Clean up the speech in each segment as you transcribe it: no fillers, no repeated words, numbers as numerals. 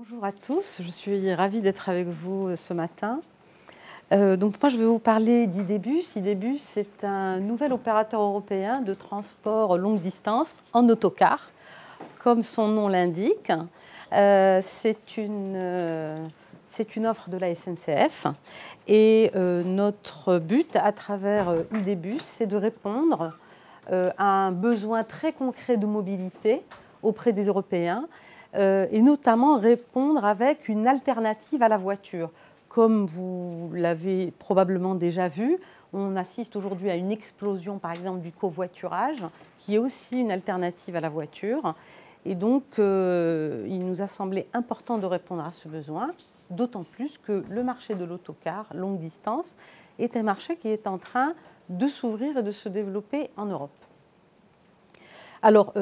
Bonjour à tous, je suis ravie d'être avec vous ce matin. Donc moi je vais vous parler d'Idebus. Idebus c'est un nouvel opérateur européen de transport longue distance en autocar, comme son nom l'indique. C'est une offre de la SNCF et notre but à travers Idebus, c'est de répondre à un besoin très concret de mobilité auprès des Européens et notamment répondre avec une alternative à la voiture. Comme vous l'avez probablement déjà vu, on assiste aujourd'hui à une explosion, par exemple, du covoiturage, qui est aussi une alternative à la voiture. Et donc, il nous a semblé important de répondre à ce besoin, d'autant plus que le marché de l'autocar longue distance est un marché qui est en train de s'ouvrir et de se développer en Europe. Alors,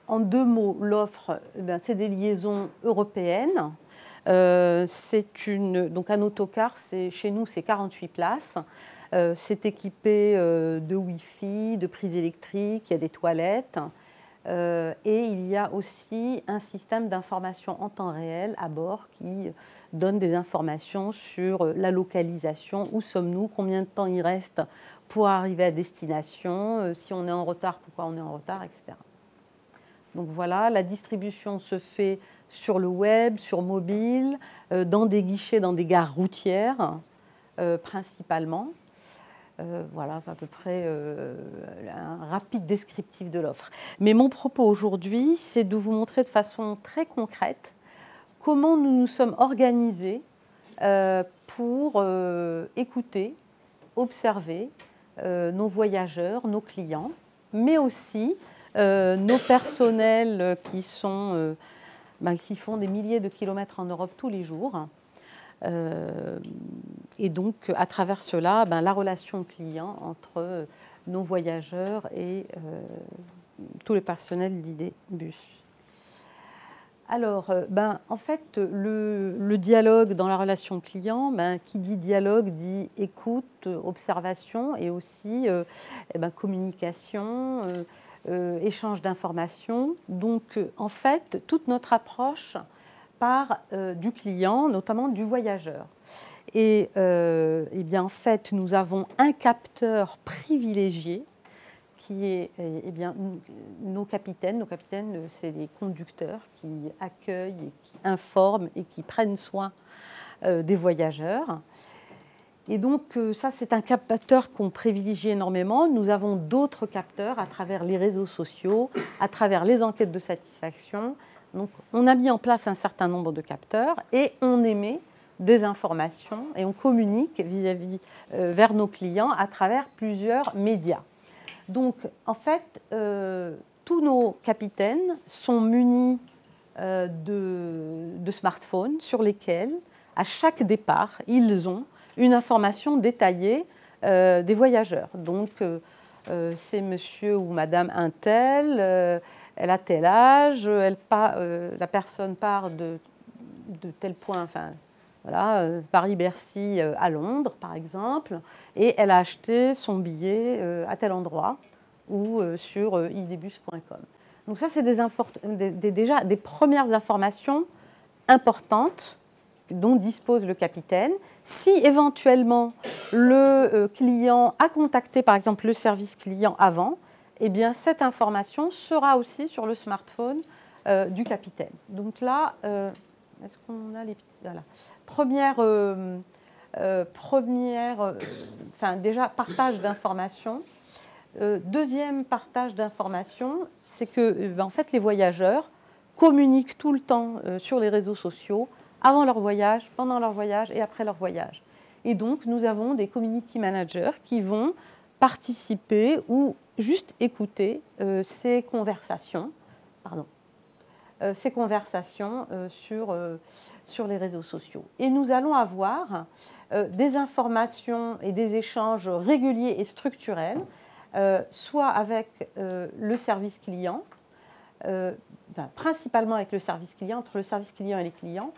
en deux mots, l'offre, c'est des liaisons européennes. Donc un autocar, chez nous, c'est 48 places. C'est équipé de Wi-Fi, de prises électriques, il y a des toilettes. Et il y a aussi un système d'information en temps réel à bord qui donne des informations sur la localisation, où sommes-nous, combien de temps il reste pour arriver à destination, si on est en retard, pourquoi on est en retard, etc. Donc voilà, la distribution se fait sur le web, sur mobile, dans des guichets, dans des gares routières, principalement. Voilà à peu près un rapide descriptif de l'offre. Mais mon propos aujourd'hui, c'est de vous montrer de façon très concrète comment nous nous sommes organisés pour écouter, observer nos voyageurs, nos clients, mais aussi nos personnels qui font des milliers de kilomètres en Europe tous les jours. Et donc, à travers cela, la relation client entre nos voyageurs et tous les personnels d'Idebus. Alors, en fait, le dialogue dans la relation client, qui dit dialogue, dit écoute, observation et aussi communication, échange d'informations. Donc, en fait, toute notre approche part du client, notamment du voyageur. Et en fait, nous avons un capteur privilégié qui est nos capitaines. Nos capitaines, c'est les conducteurs qui accueillent, et qui informent et qui prennent soin des voyageurs. Et donc, ça, c'est un capteur qu'on privilégie énormément. Nous avons d'autres capteurs à travers les réseaux sociaux, à travers les enquêtes de satisfaction. Donc, on a mis en place un certain nombre de capteurs et on émet des informations et on communique vers nos clients à travers plusieurs médias. Donc, en fait, tous nos capitaines sont munis de smartphones sur lesquels, à chaque départ, ils ont une information détaillée des voyageurs. Donc, c'est monsieur ou madame un tel, elle a tel âge, la personne part de tel point, Paris-Bercy à Londres, par exemple, et elle a acheté son billet à tel endroit ou sur idebus.com. Donc ça, c'est déjà des premières informations importantes dont dispose le capitaine. Si éventuellement le client a contacté par exemple le service client avant, eh bien cette information sera aussi sur le smartphone du capitaine. Donc là, est-ce qu'on a les... Voilà. Déjà partage d'informations. Deuxième partage d'informations, c'est que en fait, les voyageurs communiquent tout le temps sur les réseaux sociaux avant leur voyage, pendant leur voyage et après leur voyage. Et donc, nous avons des community managers qui vont participer ou juste écouter ces conversations sur les réseaux sociaux. Et nous allons avoir des informations et des échanges réguliers et structurels, soit avec le service client, principalement avec le service client, entre le service client et les clients.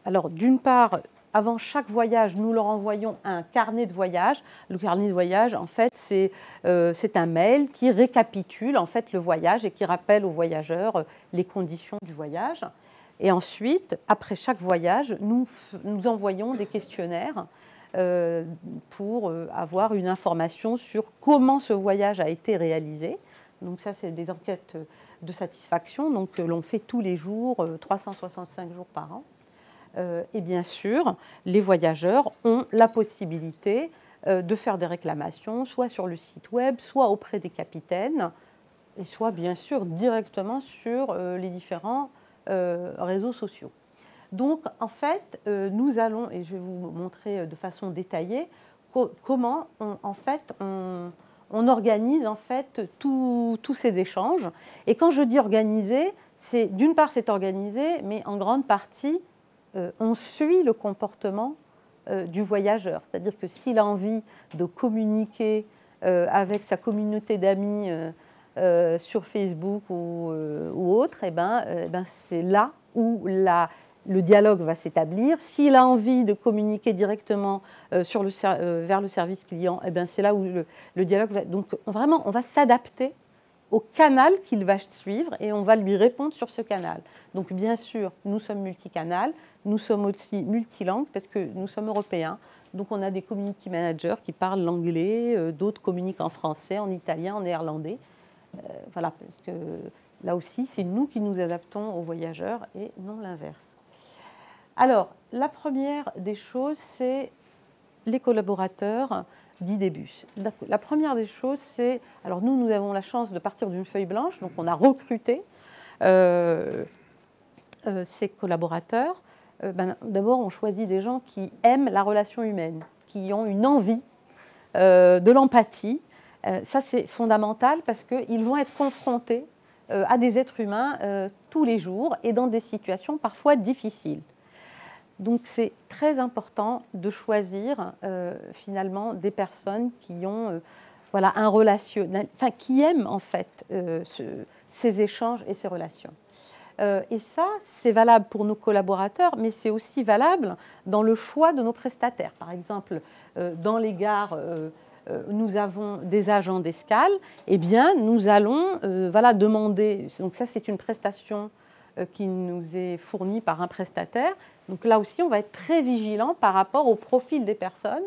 Alors, d'une part, avant chaque voyage, nous leur envoyons un carnet de voyage. Le carnet de voyage, en fait, c'est un mail qui récapitule en fait le voyage et qui rappelle aux voyageurs les conditions du voyage. Et ensuite, après chaque voyage, nous envoyons des questionnaires pour avoir une information sur comment ce voyage a été réalisé. Donc ça, c'est des enquêtes de satisfaction, donc l'on fait tous les jours, 365 jours par an. Et bien sûr, les voyageurs ont la possibilité de faire des réclamations, soit sur le site web, soit auprès des capitaines, et soit bien sûr directement sur les différents réseaux sociaux. Donc en fait, nous allons, et je vais vous montrer de façon détaillée, comment on organise en fait tous ces échanges. Et quand je dis organiser, c'est d'une part c'est organisé, mais en grande partie on suit le comportement du voyageur. C'est-à-dire que s'il a envie de communiquer avec sa communauté d'amis sur Facebook ou autre, c'est là où le dialogue va s'établir. S'il a envie de communiquer directement vers le service client, c'est là où le dialogue va. Donc vraiment, on va s'adapter au canal qu'il va suivre et on va lui répondre sur ce canal. Donc bien sûr, nous sommes multicanal, nous sommes aussi multilangues parce que nous sommes européens. Donc on a des community managers qui parlent l'anglais, d'autres communiquent en français, en italien, en néerlandais. Voilà, parce que là aussi, c'est nous qui nous adaptons aux voyageurs et non l'inverse. Alors, la première des choses, c'est les collaborateurs d'Idébus. La première des choses, c'est... Alors nous avons la chance de partir d'une feuille blanche, donc on a recruté ces collaborateurs. D'abord, on choisit des gens qui aiment la relation humaine, qui ont une envie de l'empathie. Ça, c'est fondamental parce qu'ils vont être confrontés à des êtres humains tous les jours et dans des situations parfois difficiles. Donc, c'est très important de choisir finalement des personnes qui ont un relationnel, qui aiment en fait ces échanges et ces relations. Et ça, c'est valable pour nos collaborateurs, mais c'est aussi valable dans le choix de nos prestataires. Par exemple, dans les gares, nous avons des agents d'escale, eh bien, nous allons demander, donc ça c'est une prestation qui nous est fournie par un prestataire, donc là aussi on va être très vigilant par rapport au profil des personnes,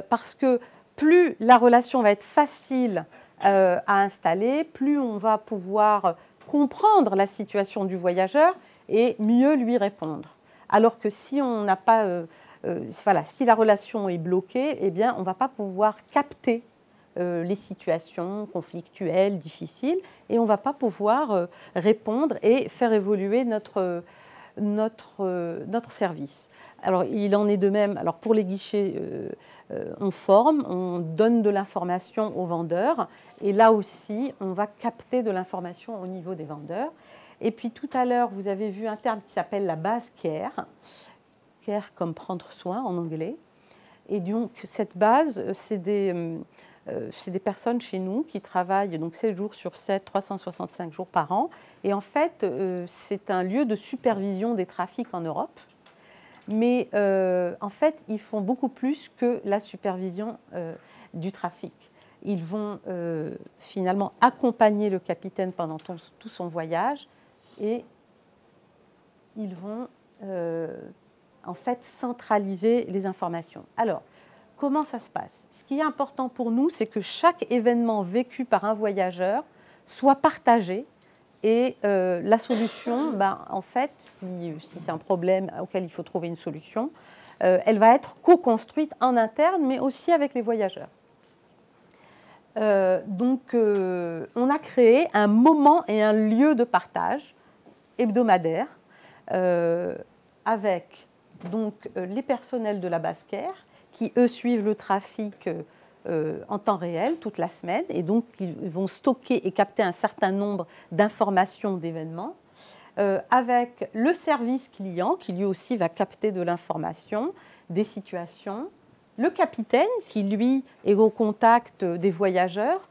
parce que plus la relation va être facile à installer, plus on va pouvoir comprendre la situation du voyageur et mieux lui répondre. Alors que si on n'a pas... si la relation est bloquée, eh bien, on ne va pas pouvoir capter les situations conflictuelles, difficiles, et on ne va pas pouvoir répondre et faire évoluer notre service. Alors, il en est de même. Alors, pour les guichets, on forme, on donne de l'information aux vendeurs, et là aussi, on va capter de l'information au niveau des vendeurs. Et puis, tout à l'heure, vous avez vu un terme qui s'appelle la base care. Care comme prendre soin en anglais. Et donc, cette base, c'est des personnes chez nous qui travaillent donc 7 jours sur 7, 365 jours par an. Et en fait, c'est un lieu de supervision des trafics en Europe. Mais en fait, ils font beaucoup plus que la supervision du trafic. Ils vont finalement accompagner le capitaine pendant tout son voyage et ils vont en fait centraliser les informations. Alors, comment ça se passe? Ce qui est important pour nous, c'est que chaque événement vécu par un voyageur soit partagé et la solution, en fait, si c'est un problème auquel il faut trouver une solution, elle va être co-construite en interne, mais aussi avec les voyageurs. Donc, on a créé un moment et un lieu de partage hebdomadaire avec donc, les personnels de la base care qui, eux, suivent le trafic en temps réel toute la semaine et donc ils vont stocker et capter un certain nombre d'informations, d'événements, avec le service client qui lui aussi va capter de l'information, des situations, le capitaine qui lui est au contact des voyageurs.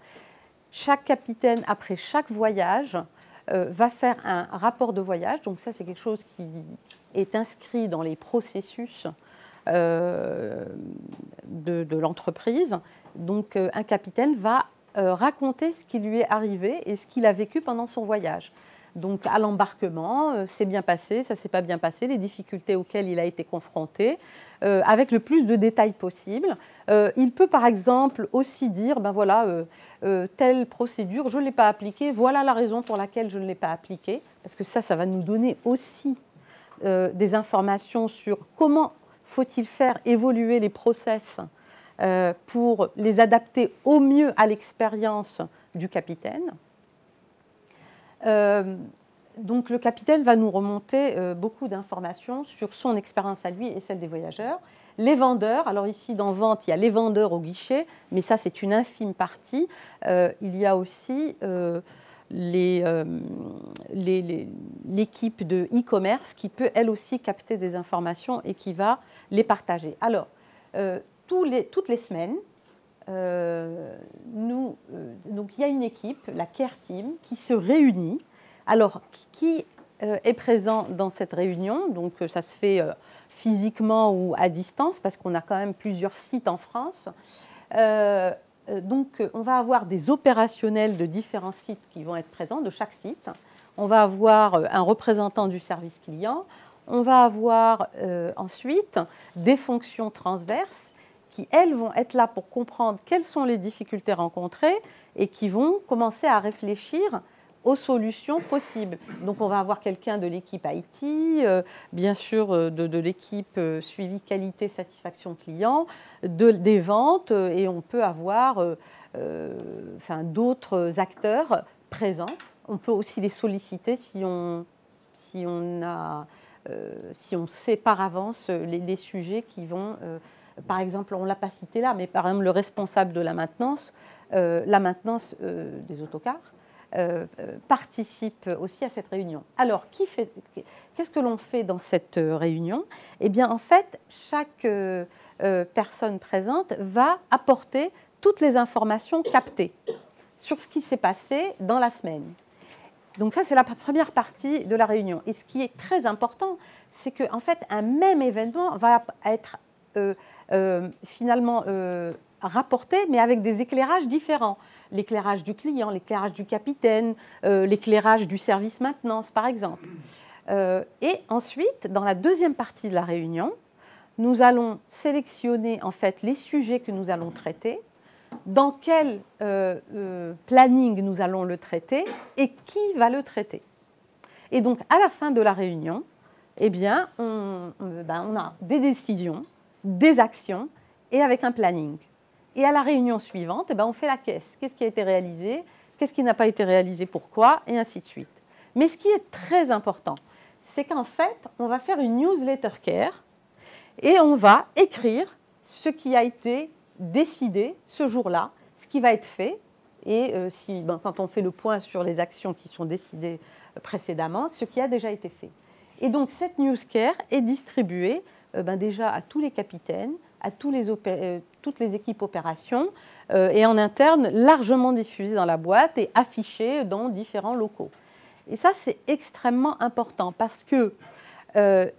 Chaque capitaine, après chaque voyage, va faire un rapport de voyage, donc ça c'est quelque chose qui est inscrit dans les processus de l'entreprise. Donc un capitaine va raconter ce qui lui est arrivé et ce qu'il a vécu pendant son voyage. Donc à l'embarquement, c'est bien passé, ça ne s'est pas bien passé, les difficultés auxquelles il a été confronté, avec le plus de détails possible. Il peut par exemple aussi dire, ben voilà, telle procédure, je ne l'ai pas appliquée, voilà la raison pour laquelle je ne l'ai pas appliquée, parce que ça va nous donner aussi des informations sur comment faut-il faire évoluer les process pour les adapter au mieux à l'expérience du capitaine. Donc le capitaine va nous remonter beaucoup d'informations sur son expérience à lui et celle des voyageurs. Les vendeurs, alors ici dans vente, il y a les vendeurs au guichet, mais ça c'est une infime partie. Il y a aussi l'équipe de e-commerce qui peut elle aussi capter des informations et qui va les partager. Alors, toutes les semaines, donc il y a une équipe, la Care Team, qui se réunit. Alors, qui est présent dans cette réunion? Donc, ça se fait physiquement ou à distance, parce qu'on a quand même plusieurs sites en France. Donc, on va avoir des opérationnels de différents sites qui vont être présents, de chaque site. On va avoir un représentant du service client. On va avoir ensuite des fonctions transverses qui, elles, vont être là pour comprendre quelles sont les difficultés rencontrées et qui vont commencer à réfléchir aux solutions possibles. Donc, on va avoir quelqu'un de l'équipe IT, bien sûr de l'équipe suivi qualité, satisfaction client, des ventes, et on peut avoir d'autres acteurs présents. On peut aussi les solliciter si on sait par avance les sujets qui vont... par exemple, on ne l'a pas cité là, mais par exemple, le responsable de la maintenance des autocars, participe aussi à cette réunion. Alors, qu'est-ce que l'on fait dans cette réunion? Eh bien, en fait, chaque personne présente va apporter toutes les informations captées sur ce qui s'est passé dans la semaine. Donc ça, c'est la première partie de la réunion. Et ce qui est très important, c'est qu'en fait, un même événement va être finalement rapporté, mais avec des éclairages différents. L'éclairage du client, l'éclairage du capitaine, l'éclairage du service maintenance, par exemple. Et ensuite, dans la deuxième partie de la réunion, nous allons sélectionner en fait les sujets que nous allons traiter, dans quel planning nous allons le traiter et qui va le traiter. Et donc, à la fin de la réunion, eh bien, on a des décisions, des actions et avec un planning. Et à la réunion suivante, eh bien, on fait la caisse. Qu'est-ce qui a été réalisé? Qu'est-ce qui n'a pas été réalisé? Pourquoi? Et ainsi de suite. Mais ce qui est très important, c'est qu'en fait, on va faire une newsletter care et on va écrire ce qui a été décidé ce jour-là, ce qui va être fait. Et quand on fait le point sur les actions qui sont décidées précédemment, ce qui a déjà été fait. Et donc, cette news care est distribuée déjà à tous les capitaines, à toutes les équipes opérations et en interne, largement diffusée dans la boîte et affichée dans différents locaux. Et ça, c'est extrêmement important parce que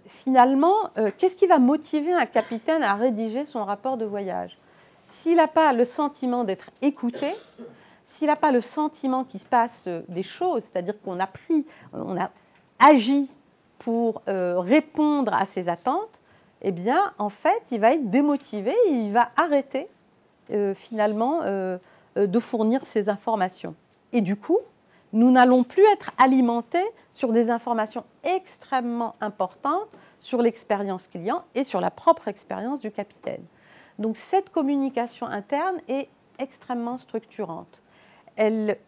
finalement, qu'est-ce qui va motiver un capitaine à rédiger son rapport de voyage? S'il n'a pas le sentiment d'être écouté, s'il n'a pas le sentiment qu'il se passe des choses, c'est-à-dire qu'on a agi pour répondre à ses attentes, eh bien, en fait, il va être démotivé et il va arrêter finalement de fournir ces informations. Et du coup, nous n'allons plus être alimentés sur des informations extrêmement importantes sur l'expérience client et sur la propre expérience du capitaine. Donc, cette communication interne est extrêmement structurante. Elle,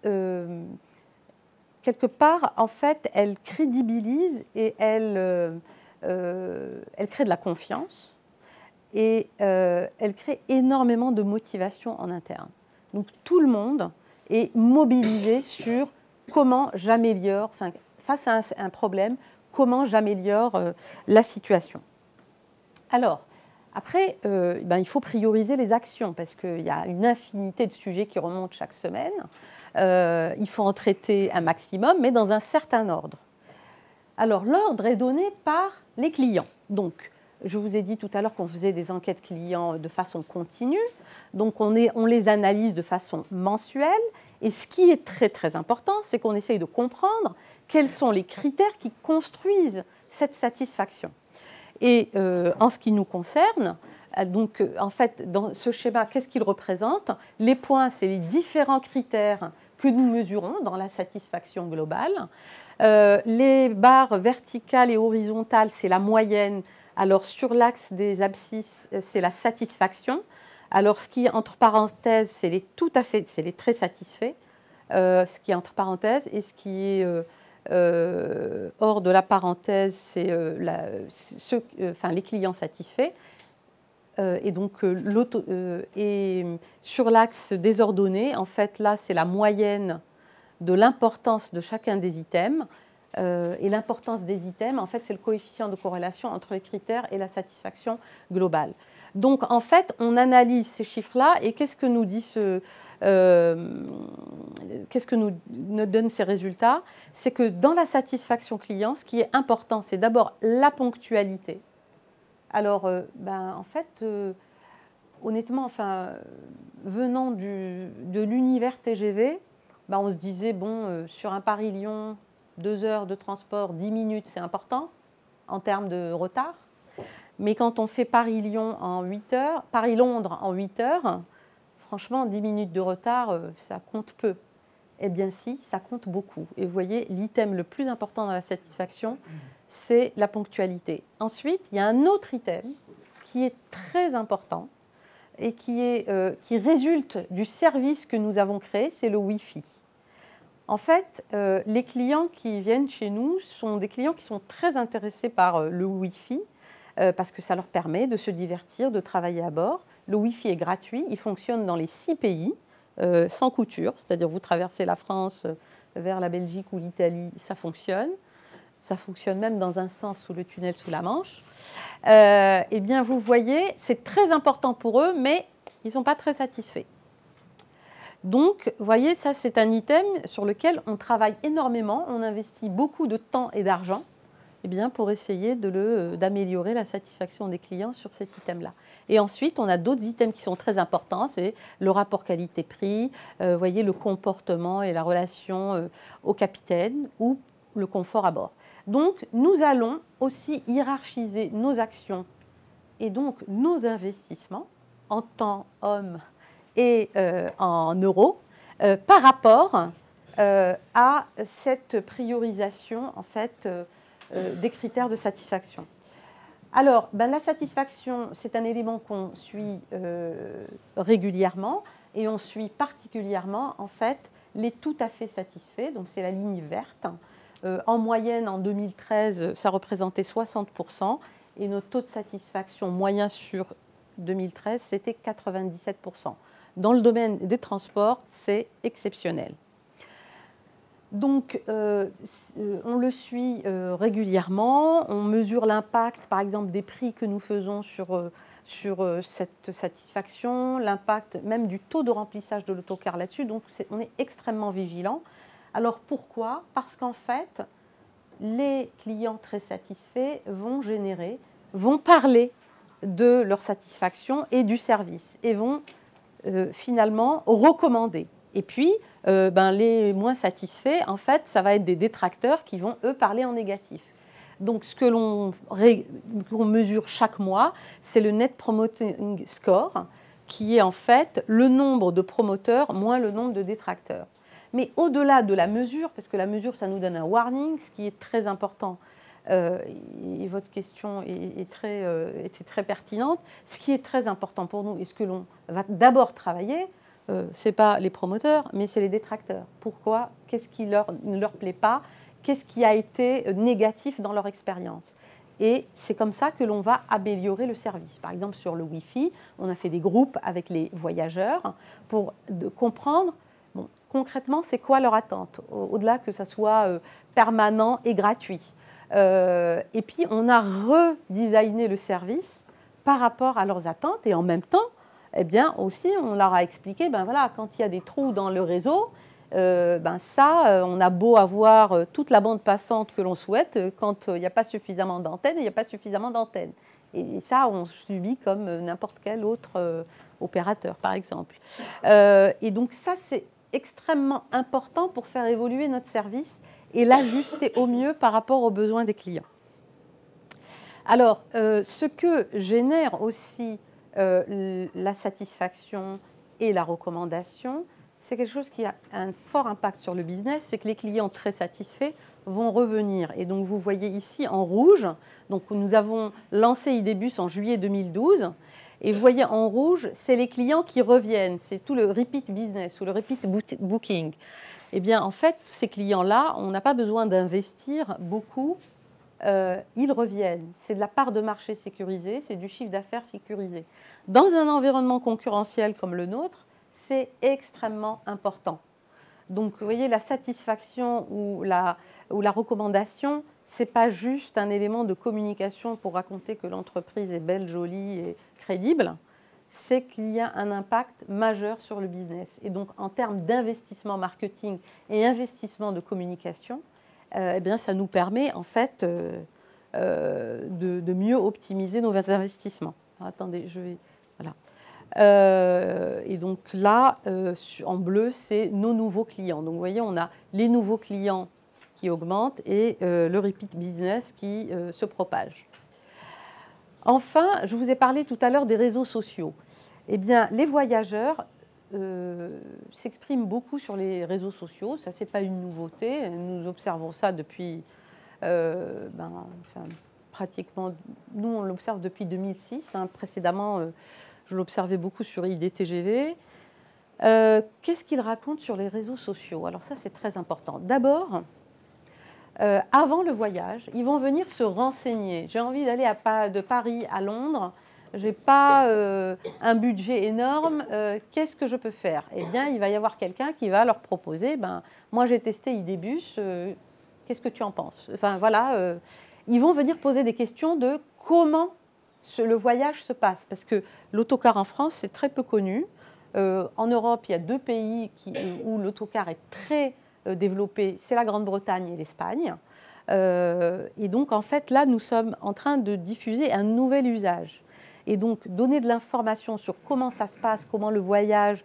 quelque part, en fait, elle crédibilise et elle crée de la confiance et elle crée énormément de motivation en interne. Donc tout le monde est mobilisé sur comment j'améliore, face à un problème, comment j'améliore la situation. Alors, après, il faut prioriser les actions parce qu'il y a une infinité de sujets qui remontent chaque semaine. Il faut en traiter un maximum, mais dans un certain ordre. Alors, l'ordre est donné par les clients. Donc, je vous ai dit tout à l'heure qu'on faisait des enquêtes clients de façon continue. Donc, on les analyse de façon mensuelle. Et ce qui est très très important, c'est qu'on essaye de comprendre quels sont les critères qui construisent cette satisfaction. Et en ce qui nous concerne, donc en fait, dans ce schéma, qu'est-ce qu'il représente? Les points, c'est les différents critères que nous mesurons dans la satisfaction globale. Les barres verticales et horizontales, c'est la moyenne. Alors sur l'axe des abscisses, c'est la satisfaction. Alors ce qui est entre parenthèses, c'est les très satisfaits. Ce qui est entre parenthèses, et ce qui est hors de la parenthèse, c'est les clients satisfaits. Et donc, sur l'axe désordonné, en fait, là, c'est la moyenne de l'importance de chacun des items. Et l'importance des items, en fait, c'est le coefficient de corrélation entre les critères et la satisfaction globale. Donc, en fait, on analyse ces chiffres-là et qu'est-ce que nous dit qu'est-ce que nous donnent ces résultats? C'est que dans la satisfaction client, ce qui est important, c'est d'abord la ponctualité. Alors, en fait, honnêtement, venant de l'univers TGV, on se disait, sur un Paris-Lyon, 2 heures de transport, 10 minutes, c'est important en termes de retard. Mais quand on fait Paris-Lyon en 8 heures, Paris-Londres en 8 heures, franchement, 10 minutes de retard, ça compte peu. Eh bien si, ça compte beaucoup. Et vous voyez, l'item le plus important dans la satisfaction, c'est la ponctualité. Ensuite, il y a un autre item qui est très important et qui résulte du service que nous avons créé, c'est le Wi-Fi. En fait, les clients qui viennent chez nous sont des clients qui sont très intéressés par le Wi-Fi parce que ça leur permet de se divertir, de travailler à bord. Le Wi-Fi est gratuit, il fonctionne dans les 6 pays, sans couture, c'est-à-dire vous traversez la France vers la Belgique ou l'Italie, ça fonctionne. Ça fonctionne même dans un sens sous le tunnel sous la Manche. Eh bien, vous voyez, c'est très important pour eux, mais ils ne sont pas très satisfaits. Donc, vous voyez, ça, c'est un item sur lequel on travaille énormément. On investit beaucoup de temps et d'argent pour essayer d'améliorer la satisfaction des clients sur cet item-là. Et ensuite, on a d'autres items qui sont très importants. C'est le rapport qualité-prix, vous voyez, le comportement et la relation au capitaine ou le confort à bord. Donc, nous allons aussi hiérarchiser nos actions et donc nos investissements en temps, hommes et en euros par rapport à cette priorisation en fait, des critères de satisfaction. Alors, la satisfaction, c'est un élément qu'on suit régulièrement et on suit particulièrement en fait les tout à fait satisfaits, donc c'est la ligne verte. En moyenne, en 2013, ça représentait 60% et notre taux de satisfaction moyen sur 2013, c'était 97%. Dans le domaine des transports, c'est exceptionnel. Donc, on le suit régulièrement, on mesure l'impact, par exemple, des prix que nous faisons sur cette satisfaction, l'impact même du taux de remplissage de l'autocar là-dessus, donc on est extrêmement vigilant. Alors pourquoi? Parce qu'en fait, les clients très satisfaits vont parler de leur satisfaction et du service et vont finalement recommander. Et puis, les moins satisfaits, en fait, ça va être des détracteurs qui vont, eux, parler en négatif. Donc, ce que l'on mesure chaque mois, c'est le Net Promoting Score, qui est en fait le nombre de promoteurs moins le nombre de détracteurs. Mais au-delà de la mesure, parce que la mesure, ça nous donne un warning, ce qui est très important, et votre question était très pertinente, ce qui est très important pour nous et ce que l'on va d'abord travailler, ce n'est pas les promoteurs, mais c'est les détracteurs. Pourquoi? Qu'est-ce qui ne leur plaît pas? Qu'est-ce qui a été négatif dans leur expérience? Et c'est comme ça que l'on va améliorer le service. Par exemple, sur le Wi-Fi, on a fait des groupes avec les voyageurs pour comprendre concrètement c'est quoi leur attente, au-delà que ça soit permanent et gratuit. Et puis, on a redesigné le service par rapport à leurs attentes et en même temps, aussi, on leur a expliqué, quand il y a des trous dans le réseau, on a beau avoir toute la bande passante que l'on souhaite, quand il n'y a pas suffisamment d'antennes, il n'y a pas suffisamment d'antennes. Et ça, on subit comme n'importe quel autre opérateur, par exemple. Et donc ça, c'est extrêmement important pour faire évoluer notre service et l'ajuster au mieux par rapport aux besoins des clients. Alors, ce que génère aussi la satisfaction et la recommandation, c'est quelque chose qui a un fort impact sur le business, c'est que les clients très satisfaits vont revenir. Et donc, vous voyez ici en rouge, donc nous avons lancé Idébus en juillet 2012, et vous voyez en rouge, c'est les clients qui reviennent, c'est tout le repeat business ou le repeat booking. Eh bien, en fait, ces clients-là, on n'a pas besoin d'investir beaucoup, ils reviennent. C'est de la part de marché sécurisée, c'est du chiffre d'affaires sécurisé. Dans un environnement concurrentiel comme le nôtre, c'est extrêmement important. Donc, vous voyez, la satisfaction ou la recommandation, ce n'est pas juste un élément de communication pour raconter que l'entreprise est belle, jolie et crédible, c'est qu'il y a un impact majeur sur le business. Et donc, en termes d'investissement marketing et investissement de communication, eh bien, ça nous permet en fait de mieux optimiser nos investissements. Alors, attendez, je vais... Voilà. Et donc là, en bleu, c'est nos nouveaux clients. Donc vous voyez, on a les nouveaux clients qui augmentent et le repeat business qui se propage. Enfin, je vous ai parlé tout à l'heure des réseaux sociaux. Eh bien, les voyageurs s'expriment beaucoup sur les réseaux sociaux. Ça, ce n'est pas une nouveauté. Nous observons ça depuis pratiquement... Nous, on l'observe depuis 2006. Hein, précédemment... je l'observais beaucoup sur IDTGV. Qu'est-ce qu'ils racontent sur les réseaux sociaux? Alors ça, c'est très important. D'abord, avant le voyage, ils vont venir se renseigner. J'ai envie d'aller de Paris à Londres. Je n'ai pas un budget énorme. Qu'est-ce que je peux faire? Eh bien, il va y avoir quelqu'un qui va leur proposer, moi j'ai testé Idébus, qu'est-ce que tu en penses? Enfin voilà, ils vont venir poser des questions de comment le voyage se passe, parce que l'autocar en France, c'est très peu connu. En Europe, il y a 2 pays où l'autocar est très développé, c'est la Grande-Bretagne et l'Espagne. Et donc, en fait, là, nous sommes en train de diffuser un nouvel usage. Et donc, donner de l'information sur comment ça se passe, comment le voyage,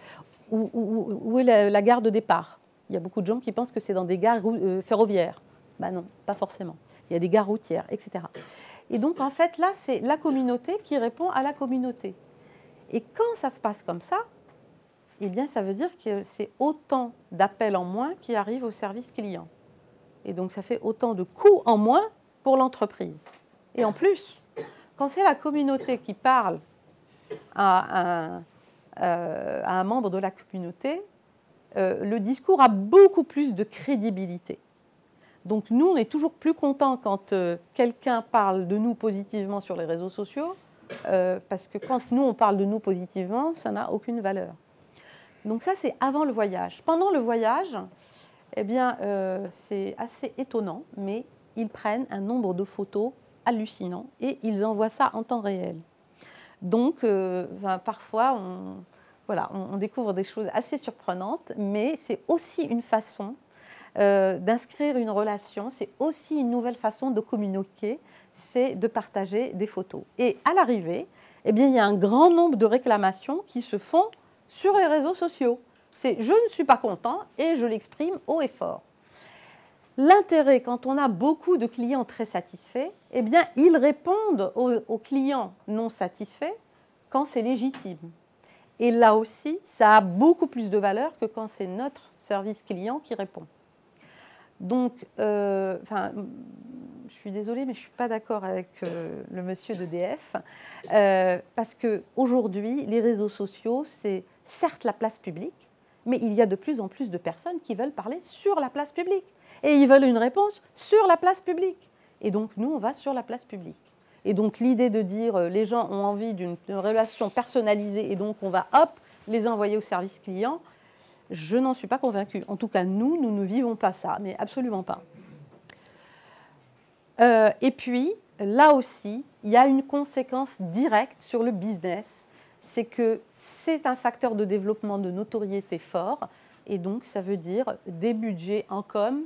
où est la gare de départ. Il y a beaucoup de gens qui pensent que c'est dans des gares ferroviaires. Ben non, pas forcément. Il y a des gares routières, etc. Et donc, en fait, là, c'est la communauté qui répond à la communauté. Et quand ça se passe comme ça, eh bien, ça veut dire que c'est autant d'appels en moins qui arrivent au service client. Et donc, ça fait autant de coûts en moins pour l'entreprise. Et en plus, quand c'est la communauté qui parle à un membre de la communauté, le discours a beaucoup plus de crédibilité. Donc nous, on est toujours plus contents quand quelqu'un parle de nous positivement sur les réseaux sociaux, parce que quand nous, on parle de nous positivement, ça n'a aucune valeur. Donc ça, c'est avant le voyage. Pendant le voyage, eh bien, c'est assez étonnant, mais ils prennent un nombre de photos hallucinant et ils envoient ça en temps réel. Donc, parfois, on découvre des choses assez surprenantes, mais c'est aussi une façon d'inscrire une relation, c'est aussi une nouvelle façon de communiquer, c'est de partager des photos. Et à l'arrivée, eh bien, il y a un grand nombre de réclamations qui se font sur les réseaux sociaux. C'est « je ne suis pas content » et je l'exprime haut et fort. L'intérêt, quand on a beaucoup de clients très satisfaits, eh bien, ils répondent aux clients non satisfaits quand c'est légitime. Et là aussi, ça a beaucoup plus de valeur que quand c'est notre service client qui répond. Donc, je suis désolée, mais je ne suis pas d'accord avec le monsieur d'EDF, parce qu'aujourd'hui, les réseaux sociaux, c'est certes la place publique, mais il y a de plus en plus de personnes qui veulent parler sur la place publique. Et ils veulent une réponse sur la place publique. Et donc, nous, on va sur la place publique. Et donc, l'idée de dire les gens ont envie d'une relation personnalisée et donc on va, hop, les envoyer au service client, je n'en suis pas convaincue. En tout cas, nous ne vivons pas ça, mais absolument pas. Et puis, là aussi, il y a une conséquence directe sur le business. C'est que c'est un facteur de développement de notoriété fort. Et donc, ça veut dire des budgets en com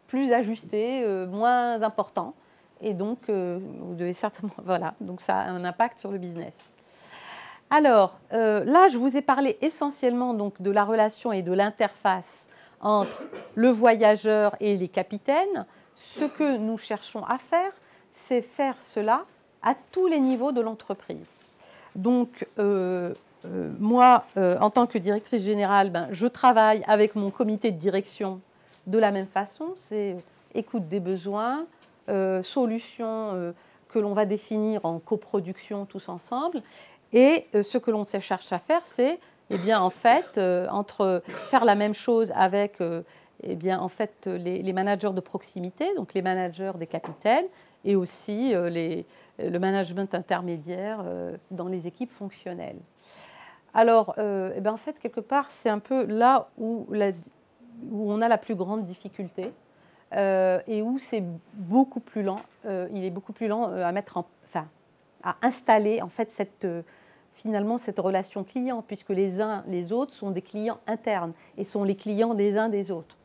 plus ajustés, moins importants. Et donc, vous devez certainement... Voilà, donc ça a un impact sur le business. Alors, là, je vous ai parlé essentiellement donc, de la relation et de l'interface entre le voyageur et les capitaines. Ce que nous cherchons à faire, c'est faire cela à tous les niveaux de l'entreprise. Donc, moi, en tant que directrice générale, je travaille avec mon comité de direction de la même façon. C'est écoute des besoins, solutions que l'on va définir en coproduction tous ensemble. Et ce que l'on se cherche à faire, c'est, eh bien, en fait, entre faire la même chose avec eh bien, en fait, les managers de proximité, donc les managers des capitaines, et aussi le management intermédiaire dans les équipes fonctionnelles. Alors, eh bien, en fait, quelque part, c'est un peu là où on a la plus grande difficulté et où c'est beaucoup plus lent. Il est beaucoup plus lent à mettre à installer en fait finalement cette relation client, puisque les uns les autres sont des clients internes et sont les clients des uns des autres.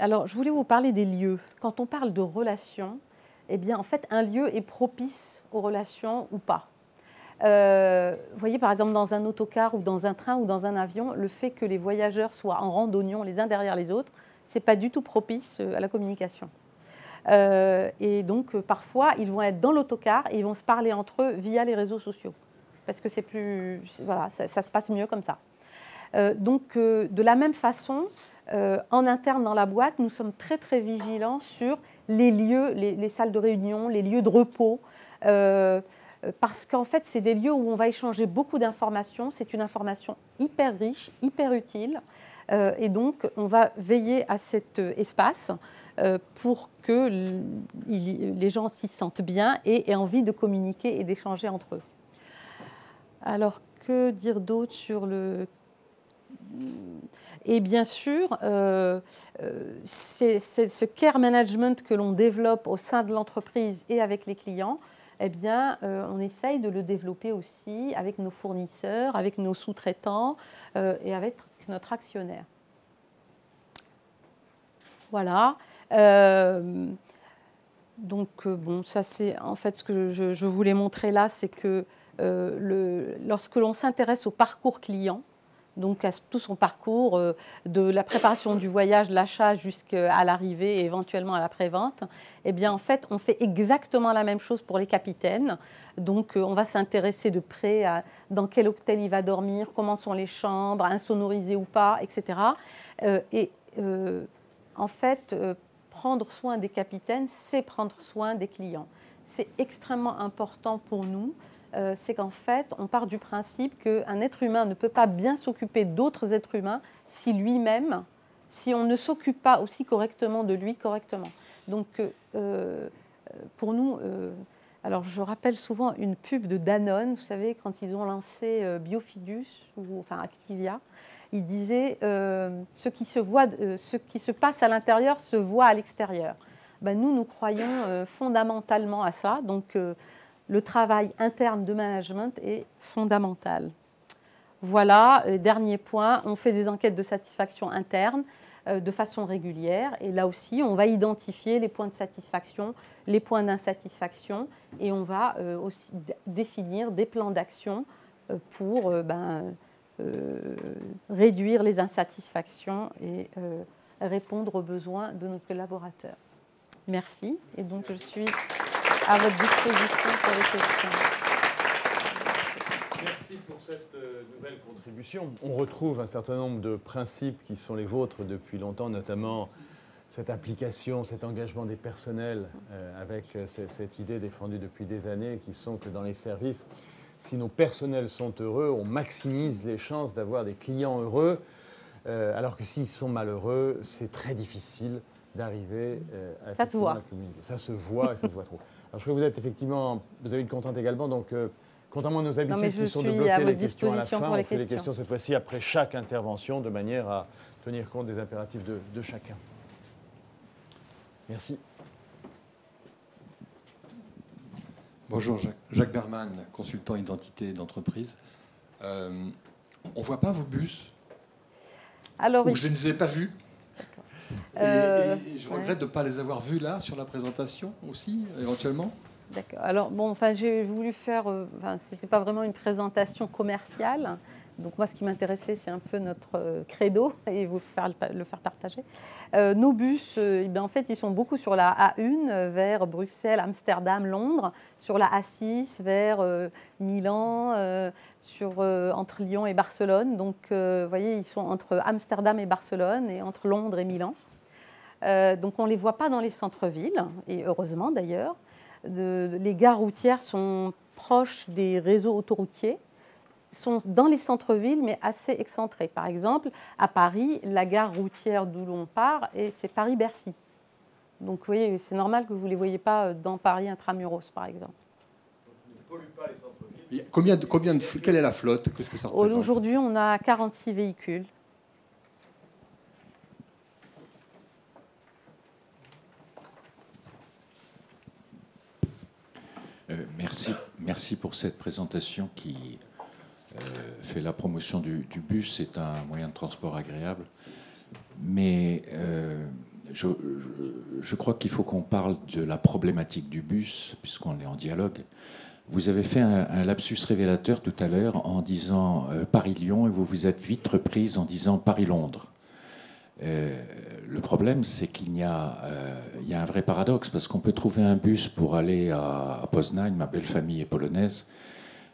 Alors, je voulais vous parler des lieux. Quand on parle de relations, eh bien, en fait, un lieu est propice aux relations ou pas. Vous voyez, par exemple, dans un autocar ou dans un train ou dans un avion, le fait que les voyageurs soient en rang d'oignons les uns derrière les autres, ce n'est pas du tout propice à la communication. Et donc, parfois, ils vont être dans l'autocar et ils vont se parler entre eux via les réseaux sociaux. Parce que c'est plus... Voilà, ça se passe mieux comme ça. Donc, de la même façon, en interne dans la boîte, nous sommes très, très vigilants sur les lieux, les salles de réunion, les lieux de repos, parce qu'en fait, c'est des lieux où on va échanger beaucoup d'informations. C'est une information hyper riche, hyper utile. Et donc, on va veiller à cet espace pour que les gens s'y sentent bien et aient envie de communiquer et d'échanger entre eux. Alors, que dire d'autre sur le... Et bien sûr, c'est ce care management que l'on développe au sein de l'entreprise et avec les clients, eh bien, on essaye de le développer aussi avec nos fournisseurs, avec nos sous-traitants et avec notre actionnaire. Voilà. Donc, bon, ça c'est en fait ce que je voulais montrer là, c'est que lorsque l'on s'intéresse au parcours client, donc à tout son parcours, de la préparation du voyage, de l'achat jusqu'à l'arrivée et éventuellement à l'après-vente, eh bien en fait, on fait exactement la même chose pour les capitaines. Donc on va s'intéresser de près à dans quel hôtel il va dormir, comment sont les chambres, insonorisées ou pas, etc. En fait, prendre soin des capitaines, c'est prendre soin des clients. C'est extrêmement important pour nous. C'est qu'en fait, on part du principe qu'un être humain ne peut pas bien s'occuper d'autres êtres humains si lui-même, si on ne s'occupe pas aussi correctement de lui correctement. Donc, pour nous, alors je rappelle souvent une pub de Danone, vous savez, quand ils ont lancé Biofidus, enfin Activia, ils disaient ce qui se passe à l'intérieur se voit à l'extérieur. Ben, nous croyons fondamentalement à ça. Donc, le travail interne de management est fondamental. Voilà, dernier point, on fait des enquêtes de satisfaction interne de façon régulière. Et là aussi, on va identifier les points de satisfaction, les points d'insatisfaction, et on va aussi définir des plans d'action pour réduire les insatisfactions et répondre aux besoins de nos collaborateurs. Merci. Et donc, je suis à votre disposition pour les questions. Merci pour cette nouvelle contribution. On retrouve un certain nombre de principes qui sont les vôtres depuis longtemps, notamment cette application, cet engagement des personnels avec cette idée défendue depuis des années qui sont que dans les services, si nos personnels sont heureux, on maximise les chances d'avoir des clients heureux, alors que s'ils sont malheureux, c'est très difficile d'arriver à ça se voit. communiquer. Ça se voit et ça se voit trop. Alors, je crois que vous êtes effectivement, vous avez une contrainte également, donc contrairement à nos habitudes qui sont de bloquer les questions à la fin, on fait les questions cette fois-ci après chaque intervention de manière à tenir compte des impératifs de chacun. Merci. Bonjour, Jacques Berman, consultant identité d'entreprise. On ne voit pas vos bus? Alors, ou je ne les ai pas vus. Et je regrette de ne pas les avoir vus là, sur la présentation aussi, éventuellement. D'accord. Alors, bon, enfin, j'ai voulu faire... c'était pas vraiment une présentation commerciale. Donc, moi, ce qui m'intéressait, c'est un peu notre credo et vous le faire partager. Nos bus, en fait, ils sont beaucoup sur la A1 vers Bruxelles, Amsterdam, Londres, sur la A6 vers Milan, entre Lyon et Barcelone. Donc, vous voyez, ils sont entre Amsterdam et Barcelone et entre Londres et Milan. Donc, on ne les voit pas dans les centres-villes, et heureusement d'ailleurs. Les gares routières sont proches des réseaux autoroutiers, sont dans les centres-villes, mais assez excentrés. Par exemple, à Paris, la gare routière d'où l'on part, c'est Paris-Bercy. Donc, vous voyez, c'est normal que vous ne les voyez pas dans Paris intramuros, par exemple. Donc, ne pollue pas les centres-villes. Quelle est la flotte? Qu'est-ce que ça représente? Aujourd'hui, on a 46 véhicules. Merci pour cette présentation qui fait la promotion du bus. C'est un moyen de transport agréable. Mais je crois qu'il faut qu'on parle de la problématique du bus, puisqu'on est en dialogue. Vous avez fait un lapsus révélateur tout à l'heure en disant Paris-Lyon et vous vous êtes vite reprise en disant Paris-Londres. Le problème, c'est qu'il y a un vrai paradoxe, parce qu'on peut trouver un bus pour aller à Poznań, ma belle famille est polonaise,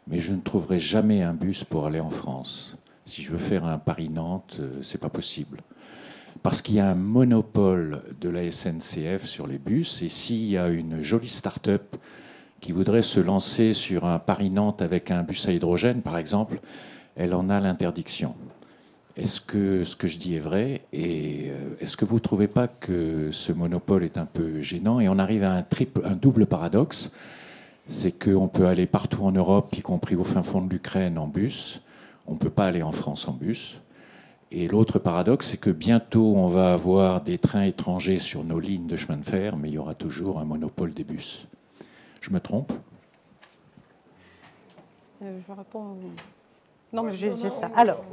mais je ne trouverai jamais un bus pour aller en France. Si je veux faire un Paris-Nantes, c'est pas possible. Parce qu'il y a un monopole de la SNCF sur les bus, et s'il y a une jolie start-up qui voudrait se lancer sur un Paris-Nantes avec un bus à hydrogène, par exemple, elle en a l'interdiction. Est-ce que ce que je dis est vrai? Et est-ce que vous ne trouvez pas que ce monopole est un peu gênant? Et on arrive à un double paradoxe. C'est qu'on peut aller partout en Europe, y compris au fin fond de l'Ukraine, en bus. On ne peut pas aller en France en bus. Et l'autre paradoxe, c'est que bientôt, on va avoir des trains étrangers sur nos lignes de chemin de fer, mais il y aura toujours un monopole des bus. Je me trompe? Je réponds... Non, mais j'ai ça. Alors...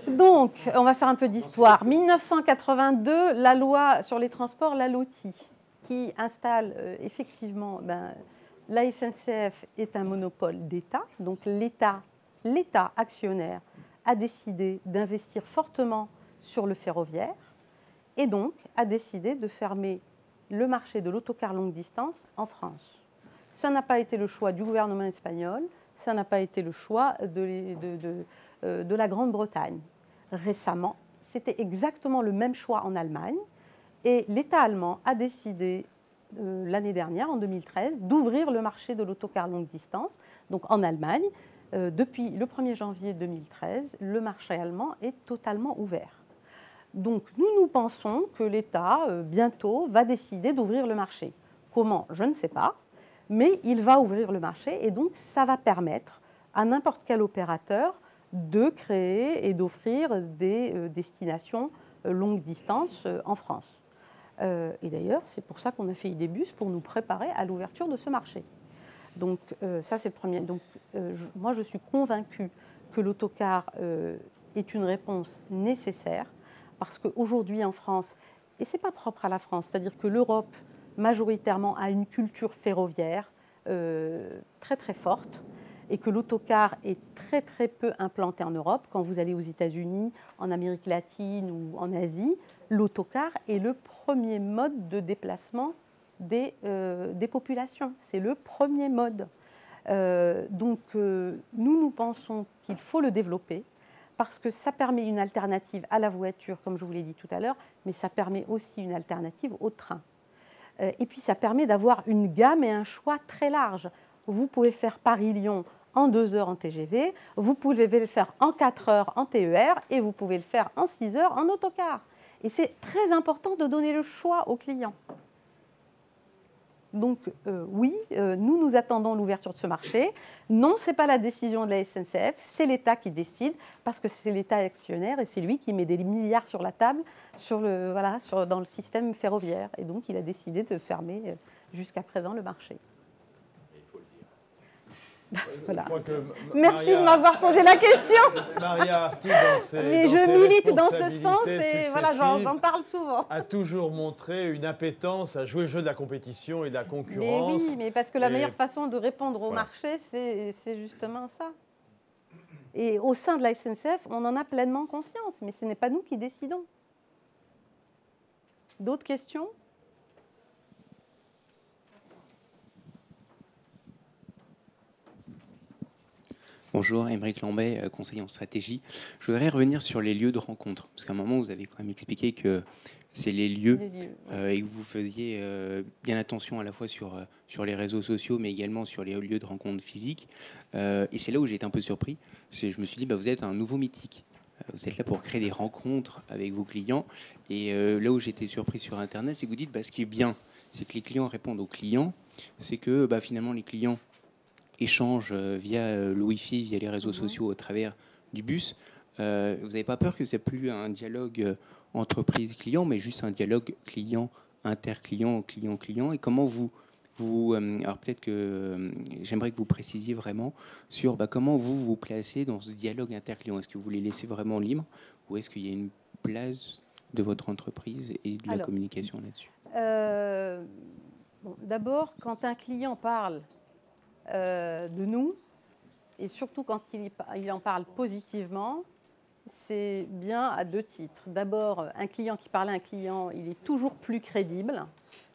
Donc, on va faire un peu d'histoire. 1982, la loi sur les transports, la LOTI, qui installe effectivement, la SNCF est un monopole d'État. Donc, l'État actionnaire a décidé d'investir fortement sur le ferroviaire et donc a décidé de fermer le marché de l'autocar longue distance en France. Ça n'a pas été le choix du gouvernement espagnol, ça n'a pas été le choix de la Grande-Bretagne. Récemment, c'était exactement le même choix en Allemagne et l'État allemand a décidé l'année dernière, en 2013, d'ouvrir le marché de l'autocar longue distance. Donc en Allemagne, depuis le 1er janvier 2013, le marché allemand est totalement ouvert. Donc nous pensons que l'État, bientôt, va décider d'ouvrir le marché. Comment? Je ne sais pas, mais il va ouvrir le marché et donc ça va permettre à n'importe quel opérateur de créer et d'offrir des destinations longue distance en France. Et d'ailleurs, c'est pour ça qu'on a fait Idébus, pour nous préparer à l'ouverture de ce marché. Donc ça, c'est le premier. Donc, moi, je suis convaincue que l'autocar est une réponse nécessaire, parce qu'aujourd'hui en France, et ce n'est pas propre à la France, c'est-à-dire que l'Europe, majoritairement, a une culture ferroviaire très très forte, et que l'autocar est très très peu implanté en Europe. Quand vous allez aux États-Unis, en Amérique latine ou en Asie, l'autocar est le premier mode de déplacement des populations. C'est le premier mode. Donc nous pensons qu'il faut le développer parce que ça permet une alternative à la voiture, comme je vous l'ai dit tout à l'heure, mais ça permet aussi une alternative au train. Et puis ça permet d'avoir une gamme et un choix très large. Vous pouvez faire Paris-Lyon en 2 heures en TGV, vous pouvez le faire en 4 heures en TER et vous pouvez le faire en 6 heures en autocar. Et c'est très important de donner le choix aux clients. Donc oui, nous attendons l'ouverture de ce marché. Non, ce n'est pas la décision de la SNCF, c'est l'État qui décide, parce que c'est l'État actionnaire et c'est lui qui met des milliards sur la table dans le système ferroviaire. Et donc il a décidé de fermer jusqu'à présent le marché. Voilà. Je crois que Merci de m'avoir posé la question. Maria Arty, dans ses, Mais dans je ses milite dans ce sens responsabilités et voilà, successives, j'en parle souvent. a toujours montré une appétence à jouer le jeu de la compétition et de la Mais concurrence. oui, mais parce que la Et meilleure façon de répondre au voilà. marché, c'est justement ça. Et au sein de la SNCF, on en a pleinement conscience, mais ce n'est pas nous qui décidons. D'autres questions ? Bonjour, Aymeric Lambet, conseiller en stratégie. Je voudrais revenir sur les lieux de rencontre, parce qu'à un moment, vous avez quand même expliqué que c'est les lieux, et que vous faisiez bien attention à la fois sur les réseaux sociaux, mais également sur les lieux de rencontre physiques. Et c'est là où j'ai été un peu surpris. Je me suis dit, vous êtes un nouveau mythique. Vous êtes là pour créer des rencontres avec vos clients. Et là où j'étais surpris sur Internet, c'est que vous dites, ce qui est bien, c'est que les clients répondent aux clients. C'est que finalement, les clients échangent via le Wi-Fi, via les réseaux sociaux au travers du bus. Vous n'avez pas peur que ce n'est plus un dialogue entreprise-client, mais juste un dialogue client, interclient, client-client? Et comment alors peut-être que j'aimerais que vous précisiez vraiment sur comment vous placez dans ce dialogue interclient. Est-ce que vous les laissez vraiment libres ou est-ce qu'il y a une place de votre entreprise et de la communication là-dessus? D'abord, quand un client parle de nous, et surtout quand il en parle positivement, c'est bien à deux titres. D'abord, un client qui parle à un client, il est toujours plus crédible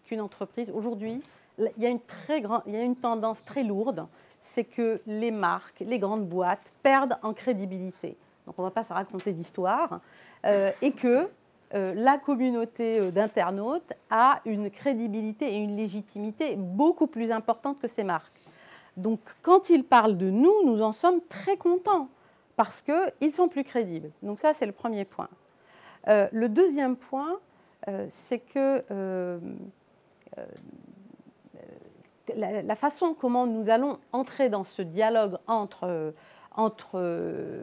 qu'une entreprise. Aujourd'hui, il y a une tendance très lourde, c'est que les marques, les grandes boîtes perdent en crédibilité. Donc on ne va pas se raconter d'histoire. Et que la communauté d'internautes a une crédibilité et une légitimité beaucoup plus importante que ces marques. Donc, quand ils parlent de nous, nous en sommes très contents parce qu'ils sont plus crédibles. Donc ça, c'est le premier point. Le deuxième point, c'est que la façon comment nous allons entrer dans ce dialogue entre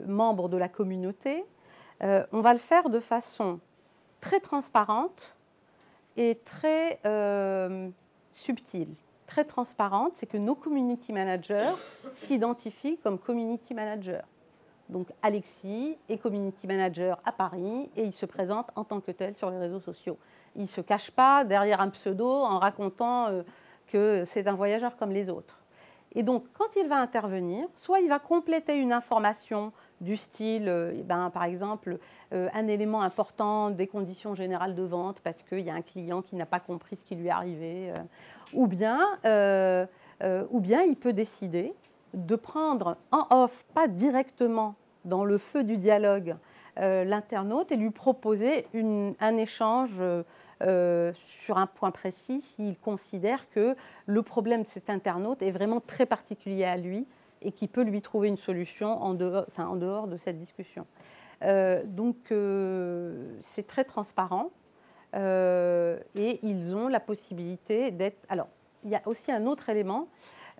membres de la communauté, on va le faire de façon très transparente et très subtile. Très transparente, c'est que nos community managers s'identifient comme community managers. Donc Alexis est community manager à Paris et il se présente en tant que tel sur les réseaux sociaux. Il ne se cache pas derrière un pseudo en racontant que c'est un voyageur comme les autres. Et donc, quand il va intervenir, soit il va compléter une information du style, par exemple, un élément important des conditions générales de vente parce qu'il y a un client qui n'a pas compris ce qui lui est arrivé, ou bien il peut décider de prendre en off, pas directement dans le feu du dialogue, l'internaute et lui proposer un échange sur un point précis s'il considère que le problème de cet internaute est vraiment très particulier à lui et qui peut lui trouver une solution en dehors de cette discussion. Donc, c'est très transparent et ils ont la possibilité d'être... Alors, il y a aussi un autre élément,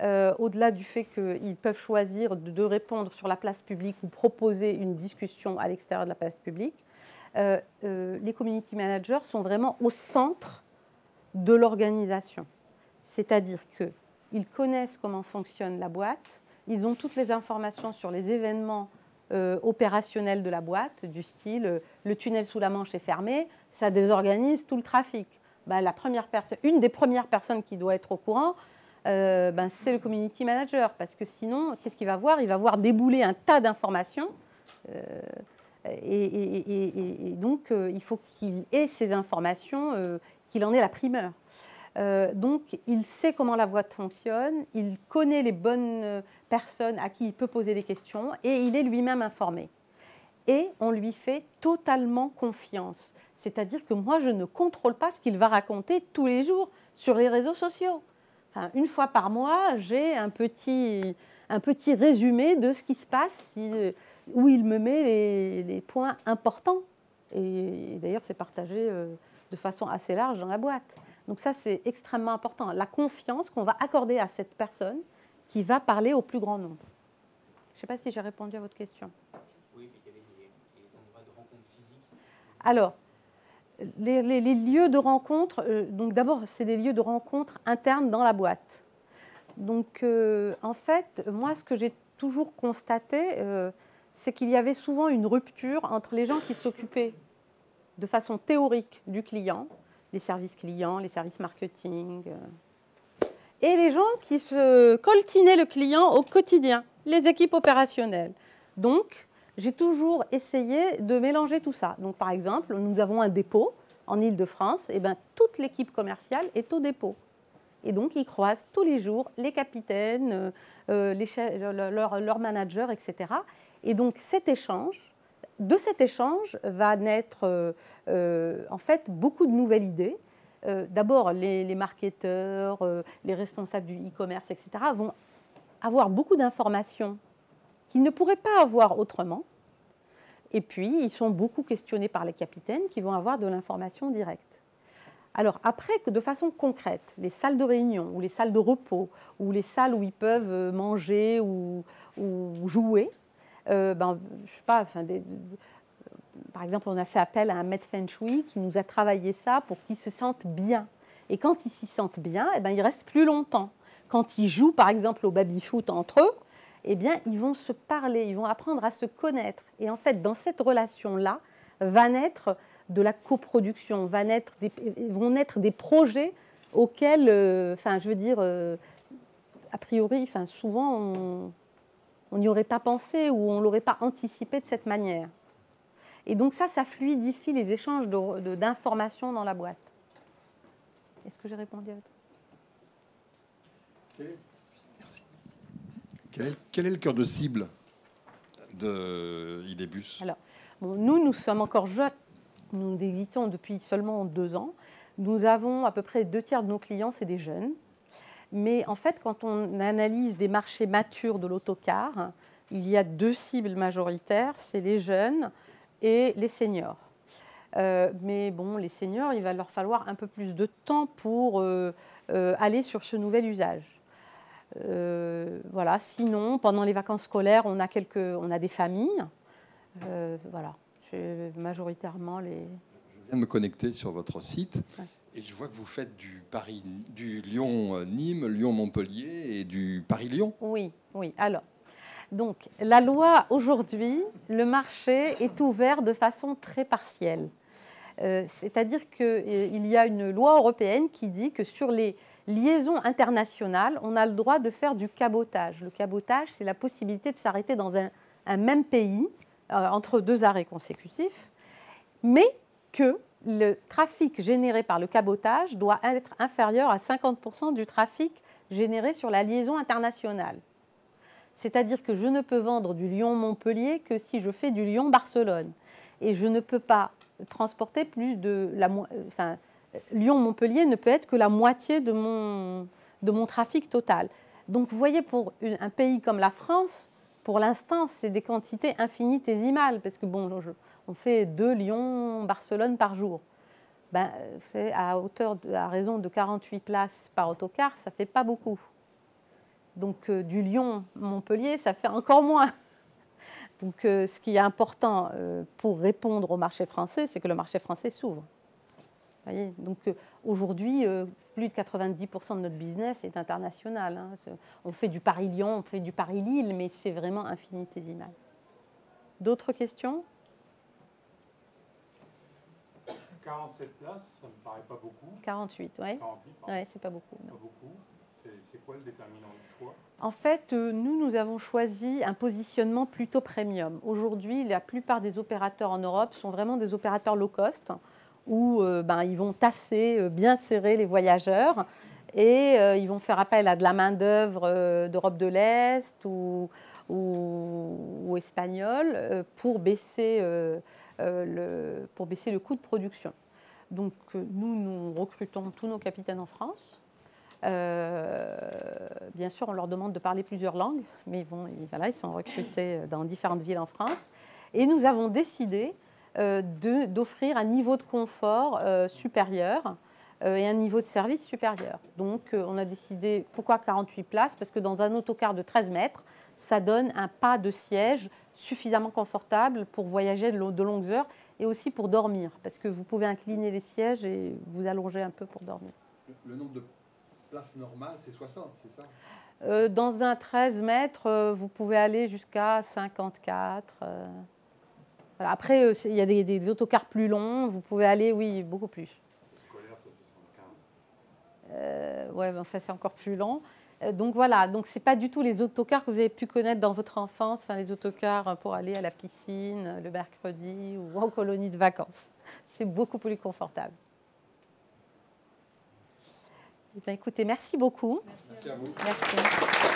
au-delà du fait qu'ils peuvent choisir de répondre sur la place publique ou proposer une discussion à l'extérieur de la place publique. Les community managers sont vraiment au centre de l'organisation. C'est-à-dire qu'ils connaissent comment fonctionne la boîte, ils ont toutes les informations sur les événements opérationnels de la boîte, du style le tunnel sous la Manche est fermé, ça désorganise tout le trafic. Une des premières personnes qui doit être au courant, c'est le community manager, parce que sinon, qu'est-ce qu'il va voir? Il va voir débouler un tas d'informations. Et donc, il faut qu'il ait ces informations, qu'il en ait la primeur. Donc, il sait comment la boîte fonctionne, il connaît les bonnes personnes à qui il peut poser des questions et il est lui-même informé. Et on lui fait totalement confiance. C'est-à-dire que moi, je ne contrôle pas ce qu'il va raconter tous les jours sur les réseaux sociaux. Enfin, une fois par mois, j'ai un petit résumé de ce qui se passe, où il me met les points importants. Et d'ailleurs, c'est partagé de façon assez large dans la boîte. Donc ça, c'est extrêmement important. La confiance qu'on va accorder à cette personne qui va parler au plus grand nombre. Je ne sais pas si j'ai répondu à votre question. Oui, mais il y avait les endroits de rencontre physiques. Alors, les lieux de rencontre, donc d'abord, c'est des lieux de rencontre internes dans la boîte. Donc, en fait, moi, ce que j'ai toujours constaté, c'est qu'il y avait souvent une rupture entre les gens qui s'occupaient de façon théorique du client, les services clients, les services marketing, et les gens qui se coltinaient le client au quotidien, les équipes opérationnelles. Donc, j'ai toujours essayé de mélanger tout ça. Donc, par exemple, nous avons un dépôt en Île-de-France, et bien, toute l'équipe commerciale est au dépôt. Et donc, ils croisent tous les jours les capitaines, leurs managers, etc. Et donc, de cet échange va naître en fait beaucoup de nouvelles idées. D'abord, les marketeurs, les responsables du e-commerce, etc. vont avoir beaucoup d'informations qu'ils ne pourraient pas avoir autrement. Et puis, ils sont beaucoup questionnés par les capitaines qui vont avoir de l'information directe. Alors après, que de façon concrète, les salles de réunion ou les salles de repos ou les salles où ils peuvent manger ou jouer, je sais pas, par exemple, on a fait appel à un maître Feng Shui qui nous a travaillé ça pour qu'ils se sentent bien. Et quand ils s'y sentent bien, ils restent plus longtemps. Quand ils jouent, par exemple, au baby-foot entre eux, ils vont se parler, ils vont apprendre à se connaître. Et en fait, dans cette relation-là, va naître de la coproduction, vont naître des projets auxquels, a priori, souvent, on n'y aurait pas pensé ou on ne l'aurait pas anticipé de cette manière. Et donc ça fluidifie les échanges d'informations dans la boîte. Est-ce que j'ai répondu à votre question ? Merci. Quel est le cœur de cible de Idébus ? Alors, nous sommes encore jeunes. Nous existons depuis seulement 2 ans. Nous avons à peu près 2/3 de nos clients, c'est des jeunes. Mais en fait, quand on analyse des marchés matures de l'autocar, il y a 2 cibles majoritaires, c'est les jeunes et les seniors. Mais bon, les seniors, il va leur falloir un peu plus de temps pour aller sur ce nouvel usage. Voilà. Sinon, pendant les vacances scolaires, on a des familles. Voilà. C'est majoritairement les... Je viens de me connecter sur votre site et je vois que vous faites du Lyon-Nîmes, Lyon-Montpellier et du Paris-Lyon. Oui. Alors, donc, la loi aujourd'hui, le marché est ouvert de façon très partielle. C'est-à-dire qu'il y a une loi européenne qui dit que sur les liaisons internationales, on a le droit de faire du cabotage. Le cabotage, c'est la possibilité de s'arrêter dans un même pays entre 2 arrêts consécutifs, mais que le trafic généré par le cabotage doit être inférieur à 50% du trafic généré sur la liaison internationale. C'est-à-dire que je ne peux vendre du Lyon-Montpellier que si je fais du Lyon-Barcelone. Et je ne peux pas transporter plus de... Lyon-Montpellier ne peut être que la moitié de mon trafic total. Donc vous voyez, pour un pays comme la France, pour l'instant, c'est des quantités infinitésimales, parce que on fait 2 Lyon-Barcelone par jour. À raison de 48 places par autocar, ça ne fait pas beaucoup. Donc du Lyon-Montpellier, ça fait encore moins. Donc ce qui est important pour répondre au marché français, c'est que le marché français s'ouvre. Voyez, donc aujourd'hui, plus de 90% de notre business est international. Hein. On fait du Paris-Lyon, on fait du Paris-Lille, mais c'est vraiment infinitésimal. D'autres questions ? 47 places, ça ne me paraît pas beaucoup. 48, oui. 48, Ouais, c'est pas beaucoup. Pas beaucoup. C'est quoi le déterminant du choix ? En fait, nous avons choisi un positionnement plutôt premium. Aujourd'hui, la plupart des opérateurs en Europe sont vraiment des opérateurs low cost, où ils vont tasser, bien serrer les voyageurs et ils vont faire appel à de la main-d'œuvre d'Europe de l'Est ou espagnole pour baisser le coût de production. Donc nous recrutons tous nos capitaines en France. Bien sûr, on leur demande de parler plusieurs langues, mais ils sont recrutés dans différentes villes en France. Et nous avons décidé d'offrir un niveau de confort supérieur et un niveau de service supérieur. Donc, on a décidé, pourquoi 48 places ? Parce que dans un autocar de 13 mètres, ça donne un pas de siège suffisamment confortable pour voyager de longues heures et aussi pour dormir, parce que vous pouvez incliner les sièges et vous allonger un peu pour dormir. Le nombre de places normales, c'est 60, c'est ça ? Dans un 13 mètres, vous pouvez aller jusqu'à 54. Voilà. Après, il y a des autocars plus longs, vous pouvez aller, oui, beaucoup plus. Scolaire, c'est 75. Ouais, mais enfin, c'est encore plus long. Donc voilà, donc ce n'est pas du tout les autocars que vous avez pu connaître dans votre enfance, enfin, les autocars pour aller à la piscine le mercredi ou en colonie de vacances. C'est beaucoup plus confortable. Eh bien, écoutez, merci beaucoup. Merci à vous. Merci.